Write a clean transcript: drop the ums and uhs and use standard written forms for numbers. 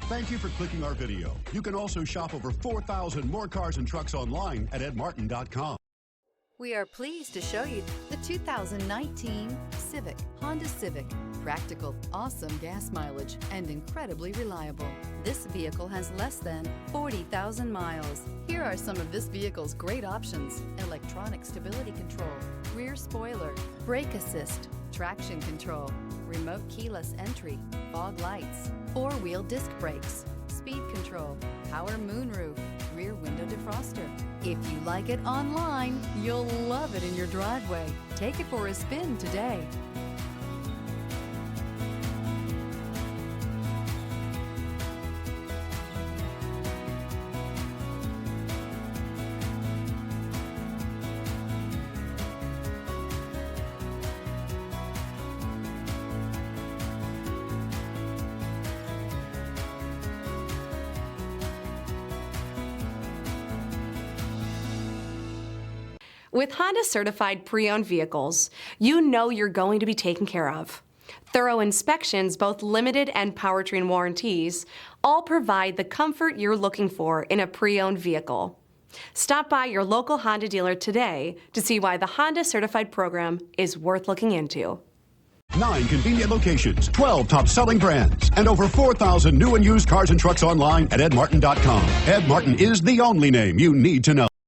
Thank you for clicking our video. You can also shop over 4,000 more cars and trucks online at edmartin.com. We are pleased to show you the 2019 Honda Civic. Practical, awesome gas mileage, and incredibly reliable. This vehicle has less than 40,000 miles. Here are some of this vehicle's great options: electronic stability control, rear spoiler, brake assist, traction control, remote keyless entry, fog lights, four-wheel disc brakes, speed control, power moonroof, rear window defroster. If you like it online, you'll love it in your driveway. Take it for a spin today. With Honda certified pre-owned vehicles, you know you're going to be taken care of. Thorough inspections, both limited and powertrain warranties, all provide the comfort you're looking for in a pre-owned vehicle. Stop by your local Honda dealer today to see why the Honda certified program is worth looking into. 9 convenient locations, 12 top-selling brands, and over 4,000 new and used cars and trucks online at edmartin.com. Ed Martin is the only name you need to know.